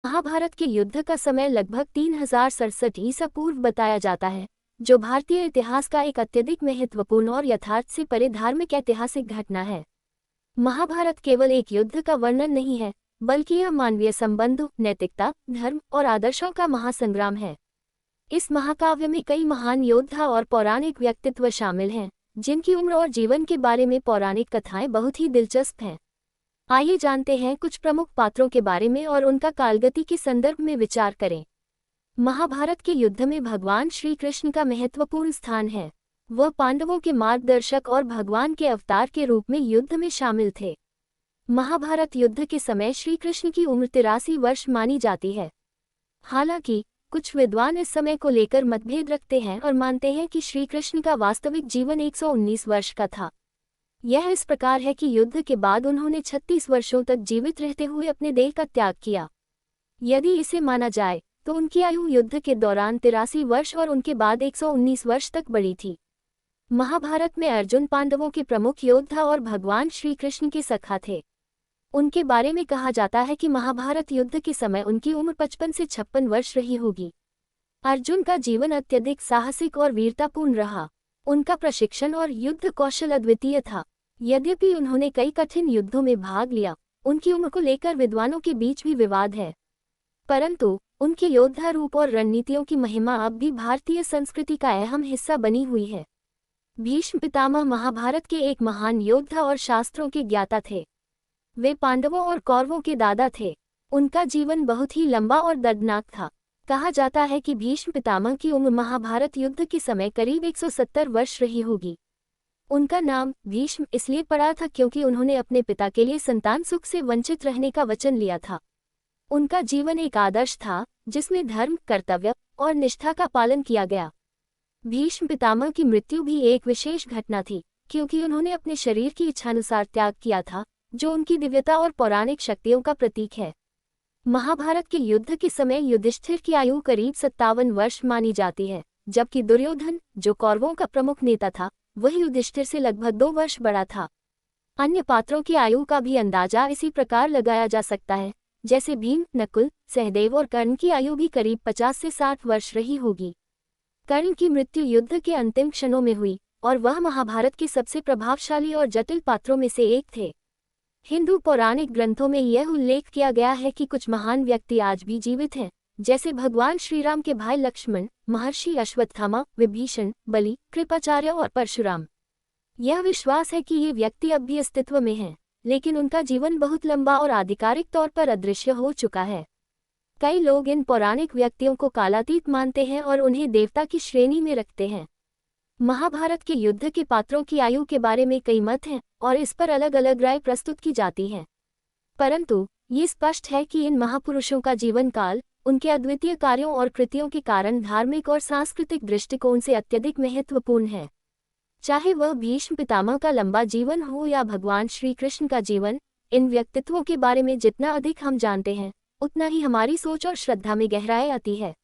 महाभारत के युद्ध का समय लगभग 3067 ईसा पूर्व बताया जाता है, जो भारतीय इतिहास का एक अत्यधिक महत्वपूर्ण और यथार्थ से परे धार्मिक ऐतिहासिक घटना है। महाभारत केवल एक युद्ध का वर्णन नहीं है, बल्कि यह मानवीय संबंधों, नैतिकता, धर्म और आदर्शों का महासंग्राम है। इस महाकाव्य में कई महान योद्धा और पौराणिक व्यक्तित्व शामिल हैं, जिनकी उम्र और जीवन के बारे में पौराणिक कथाएं बहुत ही दिलचस्प हैं। आइए जानते हैं कुछ प्रमुख पात्रों के बारे में और उनका कालगति के संदर्भ में विचार करें। महाभारत के युद्ध में भगवान श्री कृष्ण का महत्वपूर्ण स्थान है। वह पांडवों के मार्गदर्शक और भगवान के अवतार के रूप में युद्ध में शामिल थे। महाभारत युद्ध के समय श्री कृष्ण की उम्र 83 वर्ष मानी जाती है। हालांकि कुछ विद्वान इस समय को लेकर मतभेद रखते हैं और मानते हैं कि श्री कृष्ण का वास्तविक जीवन 119 वर्ष का था। यह इस प्रकार है कि युद्ध के बाद उन्होंने 36 वर्षों तक जीवित रहते हुए अपने देह का त्याग किया। यदि इसे माना जाए तो उनकी आयु युद्ध के दौरान 83 वर्ष और उनके बाद 119 वर्ष तक बढ़ी थी। महाभारत में अर्जुन पांडवों के प्रमुख योद्धा और भगवान श्री कृष्ण के सखा थे। उनके बारे में कहा जाता है कि महाभारत युद्ध के समय उनकी उम्र 55 से 56 वर्ष रही होगी। अर्जुन का जीवन अत्यधिक साहसिक और वीरतापूर्ण रहा। उनका प्रशिक्षण और युद्ध कौशल अद्वितीय था। यद्यपि उन्होंने कई कठिन युद्धों में भाग लिया, उनकी उम्र को लेकर विद्वानों के बीच भी विवाद है। परंतु उनके योद्धा रूप और रणनीतियों की महिमा अब भी भारतीय संस्कृति का अहम हिस्सा बनी हुई है। भीष्म पितामह महाभारत के एक महान योद्धा और शास्त्रों के ज्ञाता थे। वे पांडवों और कौरवों के दादा थे। उनका जीवन बहुत ही लंबा और दर्दनाक था। कहा जाता है कि भीष्म पितामह की उम्र महाभारत युद्ध के समय करीब 170 वर्ष रही होगी। उनका नाम भीष्म इसलिए पड़ा था क्योंकि उन्होंने अपने पिता के लिए संतान सुख से वंचित रहने का वचन लिया था। उनका जीवन एक आदर्श था, जिसमें धर्म, कर्तव्य और निष्ठा का पालन किया गया। भीष्म पितामह की मृत्यु भी एक विशेष घटना थी, क्योंकि उन्होंने अपने शरीर की इच्छानुसार त्याग किया था, जो उनकी दिव्यता और पौराणिक शक्तियों का प्रतीक है। महाभारत के युद्ध के समय युधिष्ठिर की आयु करीब 57 वर्ष मानी जाती है, जबकि दुर्योधन, जो कौरवों का प्रमुख नेता था, वह युधिष्ठिर से लगभग 2 वर्ष बड़ा था। अन्य पात्रों की आयु का भी अंदाजा इसी प्रकार लगाया जा सकता है, जैसे भीम, नकुल, सहदेव और कर्ण की आयु भी करीब 50 से 60 वर्ष रही होगी। कर्ण की मृत्यु युद्ध के अंतिम क्षणों में हुई और वह महाभारत के सबसे प्रभावशाली और जटिल पात्रों में से एक थे। हिंदू पौराणिक ग्रंथों में यह उल्लेख किया गया है कि कुछ महान व्यक्ति आज भी जीवित हैं, जैसे भगवान श्रीराम के भाई लक्ष्मण, महर्षि अश्वत्थामा, विभीषण, बलि, कृपाचार्य और परशुराम। यह विश्वास है कि ये व्यक्ति अब भी अस्तित्व में हैं, लेकिन उनका जीवन बहुत लंबा और आधिकारिक तौर पर अदृश्य हो चुका है। कई लोग इन पौराणिक व्यक्तियों को कालातीत मानते हैं और उन्हें देवता की श्रेणी में रखते हैं। महाभारत के युद्ध के पात्रों की आयु के बारे में कई मत हैं और इस पर अलग अलग राय प्रस्तुत की जाती हैं। परंतु ये स्पष्ट है कि इन महापुरुषों का जीवन काल उनके अद्वितीय कार्यों और कृतियों के कारण धार्मिक और सांस्कृतिक दृष्टिकोण से अत्यधिक महत्वपूर्ण है। चाहे वह भीष्म पितामह का लंबा जीवन हो या भगवान श्री कृष्ण का जीवन, इन व्यक्तित्वों के बारे में जितना अधिक हम जानते हैं, उतना ही हमारी सोच और श्रद्धा में गहराई आती है।